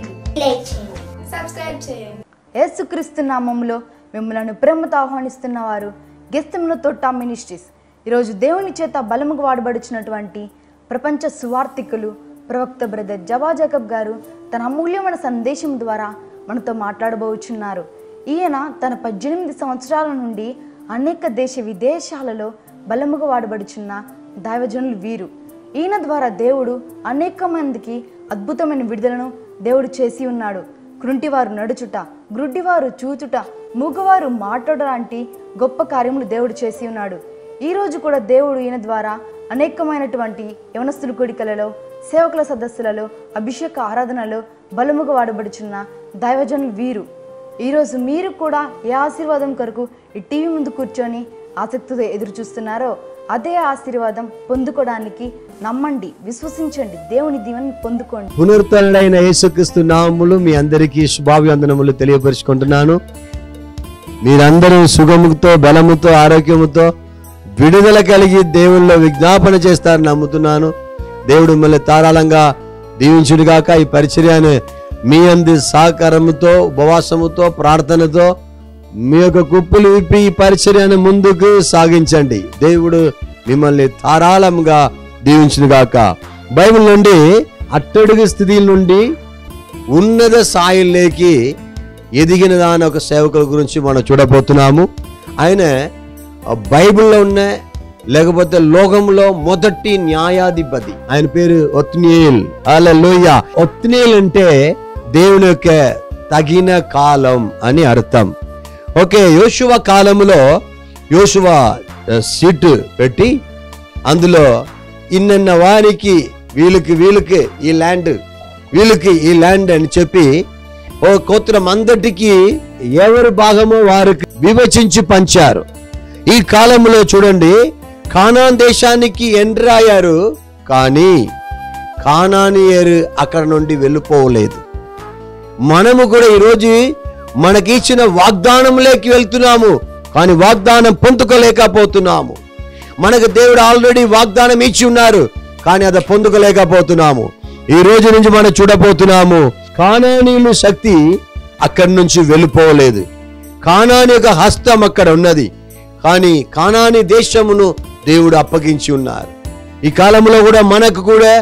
చేయండి, లైక్ చేయండి, సబ్స్క్రైబ్ చేయండి. యేసుక్రీస్తు నామములో మిమ్మల్ని ప్రేమతో ఆహ్వానిస్తున్న వారు గెస్తెంలో తోట మినిస్ట్రీస్. ఈరోజు దేవుని చేత బలముగా వాడబడుచున్నటువంటి ప్రపంచ సువార్థికులు ప్రవక్త బ్రదర్ జబా జాకబ్ గారు తన అమూల్యమైన సందేశం ద్వారా మనతో మాట్లాడబోచున్నారు. ఈయన తన 18 సంవత్సరాల నుండి అనేక దేశ విదేశాలలో బలముగా వాడబడుచున్న దైవజనులు వీరు. ఈయన ద్వారా దేవుడు అనేక మందికి అద్భుతమైన విడుదలను దేవుడు చేసి ఉన్నాడు. కృంటివారు నడుచుట, గ్రుడ్డివారు చూచుట, మూగవారు మాట్లాడ లాంటి గొప్ప కార్యములు దేవుడు చేసి ఉన్నాడు. ఈరోజు కూడా దేవుడు ఈయన ద్వారా అనేకమైనటువంటి యవనస్తుల కూడికలలో, సేవకుల సదస్సులలో, అభిషేక ఆరాధనలో బలముగా వాడబడుచున్న దైవజనులు వీరు. ఈరోజు మీరు కూడా ఏ ఆశీర్వాదం కొరకు ఈ టీవీ ముందు కూర్చొని ఆసక్తితో ఎదురు చూస్తున్నారో అదే ఆశీర్వాదం పొందుకోవడానికి నమ్మండి, విశ్వసించండి, దేవుని దీవెనను పొందుకోండి. పునరుద్ధరణైన యేసుక్రీస్తు నామములు మీ అందరికీ శుభాభివందనములు తెలియపరుచుకుంటున్నాను. మీరందరూ సుఖముతో, బలముతో, ఆరోగ్యముతో విడుదల కలిగి దేవుల్లో విజ్ఞాపన చేస్తారని నమ్ముతున్నాను. దేవుడు మిమ్మల్ని ధారాళంగా దీవించుడుగాక. ఈ పరిచర్యను మీ అంది సహకారముతో, ఉపవాసముతో, ప్రార్థనతో మీ యొక్క కుప్పులు విప్పి ఈ పరిచర్యను ముందుకు సాగించండి. దేవుడు మిమ్మల్ని ధారాళంగా దీవించునుగాక. బైబిల్ నుండి అట్టడుగు స్థితి నుండి ఉన్నత స్థాయిలోకి ఎదిగిన దాని ఒక సేవకుల గురించి మనం చూడబోతున్నాము. ఆయన బైబిల్లో ఉన్న లేకపోతే లోకంలో మొదటి న్యాయాధిపతి. ఆయన పేరు ఒత్నియేల్. హల్లెలూయా. ఒత్నియేల్ అంటే దేవుని యొక్క తగిన కాలం అని అర్థం. ఓకే, యోషువ కాలంలో యోషువ సీట్ పెట్టి అందులో ఇన్న వారికి వీళ్ళకి ఈ ల్యాండ్, వీళ్ళకి ఈ ల్యాండ్ అని చెప్పి ఓ గోత్రం అందటికి ఎవరి భాగమో వారికి విభజించి పంచారు. ఈ కాలంలో చూడండి, కానాన్ దేశానికి ఎంటర్ అయ్యారు, కానీ కానానీయులు అక్కడ నుండి వెళ్ళిపోలేదు. మనము కూడా ఈరోజు మనకి ఇచ్చిన వాగ్దానంలోకి వెళ్తున్నాము, కానీ వాగ్దానం పొందుకోలేకపోతున్నాము. మనకు దేవుడు ఆల్రెడీ వాగ్దానం ఇచ్చి ఉన్నారు, కానీ అది పొందుకోలేకపోతున్నాము. ఈ రోజు నుంచి మనం చూడబోతున్నాము, కానానీయుల శక్తి అక్కడి నుంచి వెళ్ళిపోలేదు. కానాని యొక్క హస్తం అక్కడ ఉన్నది, కానీ కానాని దేశమును దేవుడు అప్పగించి ఉన్నారు. ఈ కాలంలో కూడా మనకు కూడా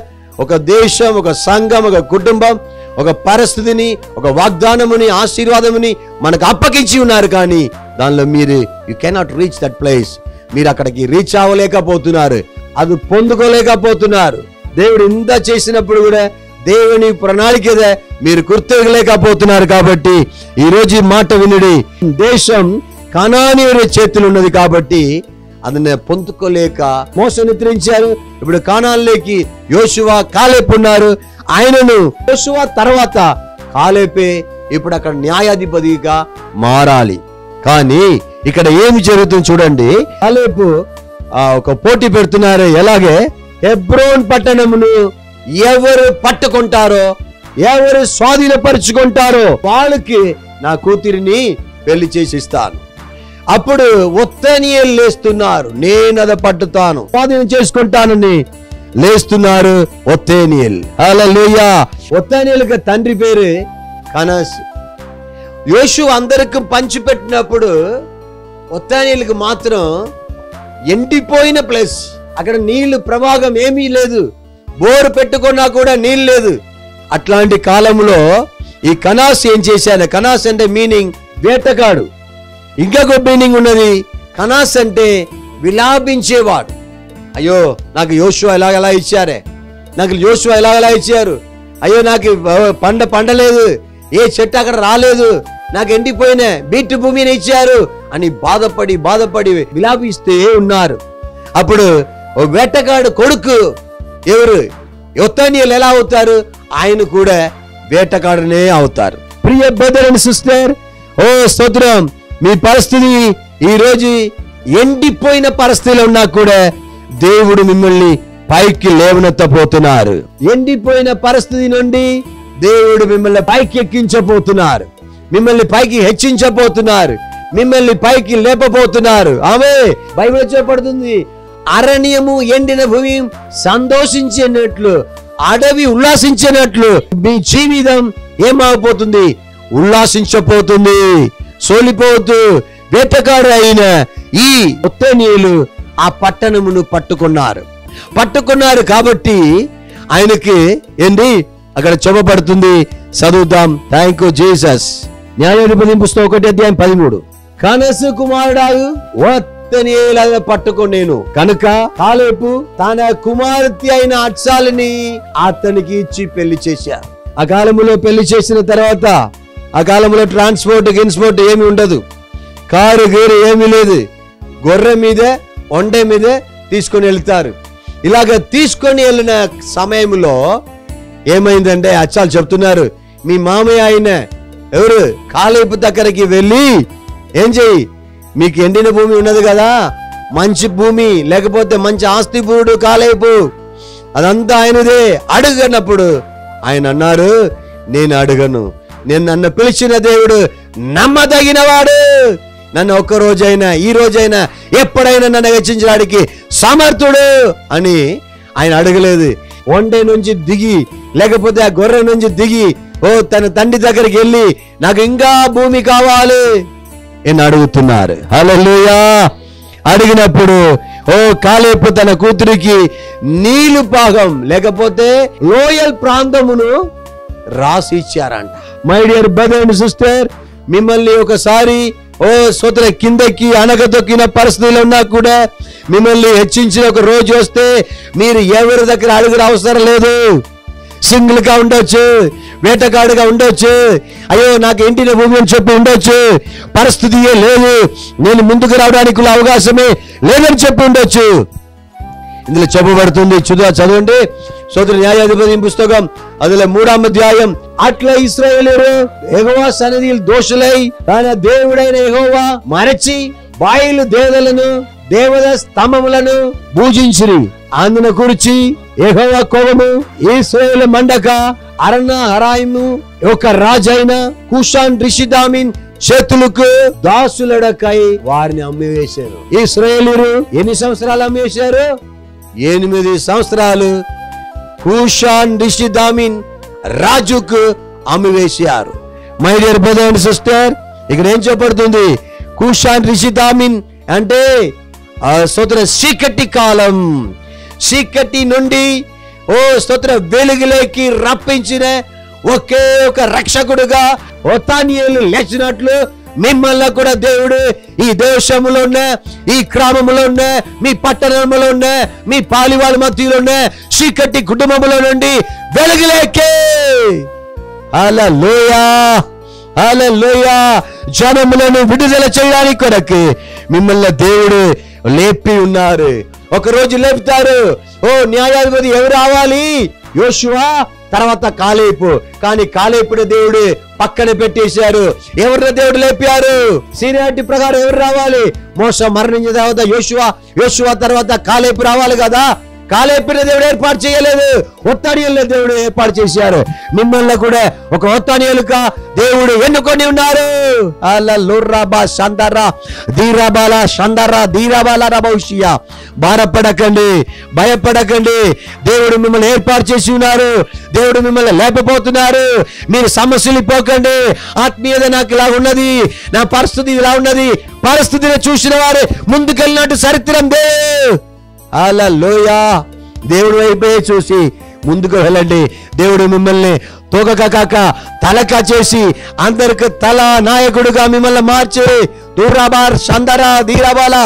ఒక దేశం, ఒక సంఘం, ఒక కుటుంబం, ఒక పరిస్థితిని, ఒక వాగ్దానముని, ఆశీర్వాదముని మనకు అప్పగించి ఉన్నారు, కానీ దానిలో మీరు you cannot reach that place. మీరు అక్కడికి రీచ్ అవ్వలేకపోతున్నారు, అది పొందుకోలేకపోతున్నారు. దేవుడు ఇంత చేసినప్పుడు కూడా దేవుని ప్రణాళికదే మీరు గుర్తించలేకపోతున్నారు. కాబట్టి ఈరోజు ఈ మాట వినుడి. దేశం కానానీయుల చేతులు ఉన్నది కాబట్టి ಅದನ್ನ పొందుకోలేక మోస నిద్రించారు. ఇప్పుడు కానాన్లోకి యోషువ, కాలేబు ఉన్నారు. ఆయనను యోషువ తర్వాత కాలేబే ఇప్పుడు అక్కడ న్యాయాధిపతిగా మారాలి. కానీ ఇక్కడ ఏమి జరుగుతుంది చూడండి. కాలేబు ఒక పోటీ పెడుతున్నారు. ఎలాగే హెబ్రోన్ పట్టణమును ఎవరు పట్టుకుంటారో, ఎవరు స్వాధీనపరుచుకుంటారో వాళ్ళకి నా కూతురిని పెళ్లి చేసి ఇస్తాను. అప్పుడు ఒత్నియేలు లేస్తున్నారు, నేను అది పట్టుతాను, స్వాధీనం చేసుకుంటానని లేస్తున్నారు ఒత్నియేలు. హల్లెలూయా. ఒత్నియేలుకి తండ్రి పేరు కనాస్. యోషువ అందరికి పంచిపెట్టినప్పుడు ఒత్నియేలుకి మాత్రం ఎండిపోయిన ప్లేస్, అక్కడ నీళ్లు ప్రవాహం ఏమీ లేదు, బోరు పెట్టుకున్నా కూడా నీళ్ళు లేదు. అట్లాంటి కాలంలో ఈ కనాస్ ఏం చేశాను, కనాస్ అంటే మీనింగ్ వేటగాడు. ఇంకొక మీనింగ్ ఉన్నది, కనాస్ అంటే విలాపించేవాడు. అయ్యో నాకు యోషువ ఎలా ఇచ్చారే, నాకు యోషువ ఎలా ఇచ్చారు, అయ్యో నాకు పండలేదు, ఏ చెట్టు అక్కడ రాలేదు, నాకు ఎండిపోయిన బీటు భూమిని ఇచ్చారు అని బాధపడి విలాపిస్తే ఉన్నారు. అప్పుడు ఓ వేటగాడు కొడుకు ఎవరు ఒత్నియేలు ఎలా అవుతారు, ఆయన కూడా వేటగాడునే అవుతారు. ప్రియ బ్రదర్ అండ్ సిస్టర్, ఓ స్తోత్రం. మీ పరిస్థితి ఈ రోజు ఎండిపోయిన పరిస్థితిలో ఉన్నా కూడా దేవుడు మిమ్మల్ని పైకి లేవనెత్తపోతున్నారు. ఎండిపోయిన పరిస్థితి నుండి దేవుడు మిమ్మల్ని పైకి ఎక్కించబోతున్నారు, మిమ్మల్ని పైకి హెచ్చించబోతున్నారు, మిమ్మల్ని పైకి లేపబోతున్నారు. ఆమె బైబిల్ చెప్పబడుతుంది, అరణ్యము ఎండిన భూమి సంతోషించినట్లు అడవి ఉల్లాసించినట్లు మీ జీవితం ఏమైపోతుంది? ఉల్లాసించపోతుంది. సోలిపోతూ వేటగాడు అయిన ఈ ఒత్తనీయులు ఆ పట్టణమును పట్టుకున్నారు కాబట్టి ఆయనకి ఏంటి అక్కడ చెప్పబడుతుంది, చదువుతాం. Thank you Jesus. న్యాయాధిపతి పుస్తకం 1:13. కనసు కుమారుడాగు ఒత్తనీయుల పట్టుకొనేను కనుక కాలేపు తన కుమార్తె అయిన అత్సాలని అతనికి ఇచ్చి పెళ్లి చేశారు. ఆ కాలంలో పెళ్లి చేసిన తర్వాత ఆ కాలంలో ట్రాన్స్పోర్ట్ ఏమి ఉండదు, కారు గీరు ఏమీ లేదు. గొర్రె మీదే ఒంటె మీదే తీసుకొని వెళ్తారు. ఇలాగ తీసుకొని వెళ్ళిన సమయంలో ఏమైందంటే అచ్చాలు చెప్తున్నారు, మీ మామయ్య ఆయన ఎవరు కాలేపు దగ్గరికి వెళ్ళి ఏం చెయ్యి, మీకు ఎండిన భూమి ఉన్నది కదా, మంచి భూమి లేకపోతే మంచి ఆస్తి భూముడు కాలేపు, అదంతా ఆయనదే, అడుగన్నప్పుడు ఆయన అన్నారు, నేను అడగను, నన్ను పిలిచిన దేవుడు నమ్మదగినవాడు, నన్ను ఒక్క రోజైనా ఈ రోజైనా ఎప్పుడైనా నన్ను హెచ్చించడానికి సమర్థుడు అని ఆయన అడగలేదు. ఒంటె నుంచి దిగి లేకపోతే ఆ గొర్రె నుంచి దిగి తన తండ్రి దగ్గరికి వెళ్ళి నాకు ఇంకా భూమి కావాలి అని అడుగుతున్నారు. హల్లెలూయా. అడిగినప్పుడు కాలేపు తన కూతురికి నీళ్లు భాగం లేకపోతే లోయల్ ప్రాంతమును రాసి ఇచ్చారంట. My dear brother and sister, మిమ్మల్ని ఒకసారి సోదర కిందకి అనగదొక్కిన పరిస్థితులు ఉన్నా కూడా మిమ్మల్ని హెచ్చించిన ఒక రోజు వస్తే మీరు ఎవరి దగ్గర అడుగురు అవసరం లేదు. సింగిల్ గా ఉండొచ్చు, వేటగాడుగా ఉండొచ్చు, అయ్యో నాకు ఇంటిని భూమి అని చెప్పి ఉండొచ్చు, పరిస్థితియే లేదు, నేను ముందుకు రావడానికి అవకాశమే లేదని చెప్పి ఉండొచ్చు. ఇందులో చెప్పబడుతుంది, చదవండి సోదరు న్యాయాధిపతి పుస్తకం అందులో 3వ అధ్యాయం. అట్లా ఇశ్రాయేలీయులు యెహోవా సన్నిధిలో దోషులై తన దేవుడైన యెహోవా మరచి బాయిలు దేవత స్తంభములను పూజించిరి. అందున గురించి యెహోవా కోపము ఇశ్రాయేలు మండక అరణ్యహరాయిము ఒక రాజైన కుషాన్ రిషిదామిన్ చేతులకు దాసులడకై వారిని అమ్మివేశారు. ఇశ్రాయేలీయులు ఎన్ని సంవత్సరాలు అమ్మివేశారు? 8 సంవత్సరాలు కుషాన్ రిషిదామిన్ రాజుకు అమ్మివేశారు. My dear brother and sister, ఇక్కడ ఏం చెప్పబడుతుంది? కుషాన్ రిషిదామిన్ అంటే స్తోత్ర చీకటి కాలం, చీకటి నుండి స్తోత్ర వెలుగులోకి రప్పించిన ఒకే ఒక రక్షకుడుగా ఒత్తానియేలు లేచినట్లు మిమ్మల్ని కూడా దేవుడు ఈ దేశంలో ఉన్న, ఈ గ్రామంలో ఉన్న, మీ పట్టణంలో ఉన్న, మీ పాలివాళ్ళ మధ్యలో ఉన్న చీకటి కుటుంబంలో నుండి వెలుగులేకే హల్లెలూయా హల్లెలూయా జనములను విడుదల చేయడానికి కొరకు మిమ్మల్ని దేవుడు లేపి ఉన్నారు. ఒక రోజు లేపుతారు. న్యాయాధిపతి ఎవరు రావాలి? యోషువా, తర్వాత కాలేపు. కానీ కాలేపుని దేవుడు పక్కన పెట్టేశారు. ఎవరిని దేవుడు లేపారు? సీనియారిటీ ప్రకారం ఎవరు రావాలి? మోస మరణించిన తర్వాత యోషువా తర్వాత కాలేపు రావాలి కదా. కాలేపుని దేవుడు ఏర్పాటు చేయలేదు, ఒత్తానియలు దేవుడు ఏర్పాటు చేశారు. మిమ్మల్ని కూడా ఒక ఒత్తానియలుగా దేవుడు ఎన్నుకొని ఉన్నారు. బాధపడకండి, భయపడకండి. దేవుడు మిమ్మల్ని ఏర్పాటు చేసి ఉన్నారు. దేవుడు మిమ్మల్ని లేపబోతున్నారు. మీరు సమస్యలు పోకండి. ఆత్మీయత నాకు ఇలా ఉన్నది, నా పరిస్థితి ఇలా ఉన్నది, పరిస్థితిని చూసిన వారు ముందుకెళ్ళినట్టు చరిత్రం హల్లెలూయా. దేవుడు వైపే చూసి ముందుకు వెళ్ళండి. దేవుడు మిమ్మల్ని తోకక కాక తలక చేసి అందరికి తల నాయకుడుగా మిమ్మల్ని మార్చి దూరాబార్ సందరా దీరాబాల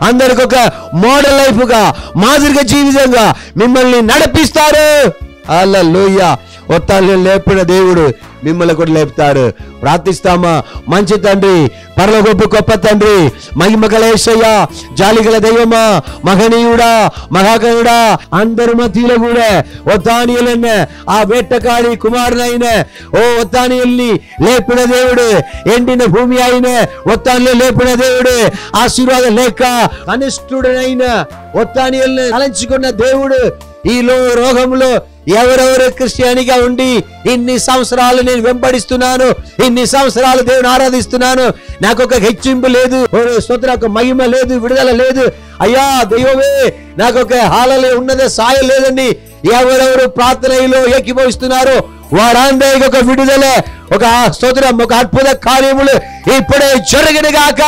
అందరికి ఒక మోడల్ లైఫ్ గా మాదిరిగా జీవితంగా మిమ్మల్ని నడిపిస్తారు. హల్లెలూయా. ఒత్తాలు లేపిన దేవుడు మిమ్మల్ని కూడా లేపుతారు. ప్రార్థిస్తామా? మంచి తండ్రి, పరలోకపు గొప్ప తండ్రి, మహిమగల యేసయ్యా, జాలిగల దైవమా, మహనీయుడా, మహాగణుడా, అందరి మధ్యలో కూడా ఒత్తానియలన్న ఆ వేటకాడి కుమారునైన ఒత్తానియల్ని లేపిన దేవుడు, ఎండిన భూమి అయిన ఒత్తానిలో లేపిన దేవుడు, ఆశీర్వాదం లేక అనిష్టుడైన ఒత్తానియల్ని అలంచుకున్న దేవుడు, ఈ రోగంలో ఎవరెవరు క్రిస్టియానిగా ఉండి ఇన్ని సంవత్సరాలు నేను వెంబడిస్తున్నాను, ఇన్ని సంవత్సరాలు దేవుని ఆరాధిస్తున్నాను, నాకు ఒక హెచ్చింపు లేదు, స్తోత్ర ఒక మహిమ లేదు, విడుదల లేదు, అయ్యా దైవమే నాకు ఒక హాలలో ఉన్నదే సాయం లేదని ఎవరెవరు ప్రార్థనలో ఏకీభవిస్తున్నారో వారందరికీ ఒక విడుదలే, ఒక స్తోత్రం, ఒక అద్భుత కార్యములు ఇప్పుడే జరగనుగాక.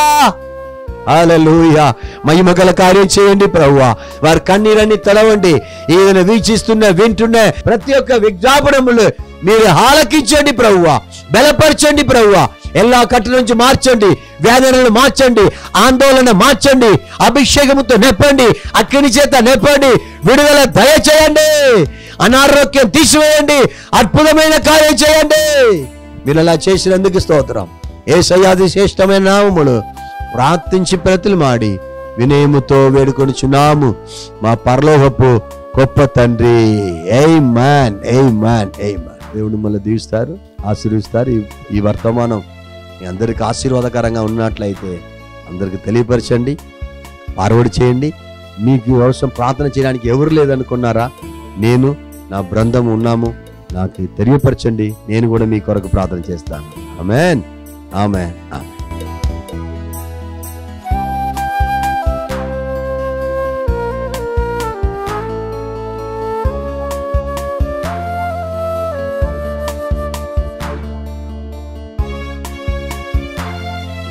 హల్లెలూయా. మహిమ గల కార్యం చేయండి ప్రభువా. వారి కన్నీరన్ని తడవండి. ఏదైనా వీక్షిస్తున్న వింటున్న ప్రతి ఒక్క విజ్ఞాపనములు మీరు ఆలకించండి ప్రభువా, బలపరచండి ప్రభువా. എല്ലാ కట్టు నుంచి మార్చండి, వేదనలను మార్చండి, ఆందోళన మార్చండి, అభిషేకముతో నెప్పండి, అగ్ని చేత నెప్పండి, విడుదల దయచేయండి, అనారోగ్యం తీసివేయండి, అద్భుతమైన కార్యం చేయండి. మీరు అలా చేసినందుకు స్తోత్రం. యేసయ్యాది శ్రేష్టమైన నామములో ప్రార్థించి ప్రతులమాడి వినయముతో వేడుకొనుచున్నాము మా పరలోకపు గొప్ప తండ్రి. ఆమేన్, ఆమేన్, ఆమేన్. దేవుడు మిమ్మల్ని దీవిస్తారు, ఆశీర్వదిస్తారు. ఈ వర్తమానం మీ అందరికి ఆశీర్వాదకరంగా ఉన్నట్లయితే అందరికి తెలియపరచండి, ఫార్వర్డ్ చేయండి. మీకు అవసరం ప్రార్థన చేయడానికి ఎవరు లేదనుకున్నారా, నేను నా బృందం ఉన్నాము, నాకు తెలియపరచండి. నేను కూడా మీ కొరకు ప్రార్థన చేస్తాను. ఆమేన్, ఆమేన్, ఆమేన్.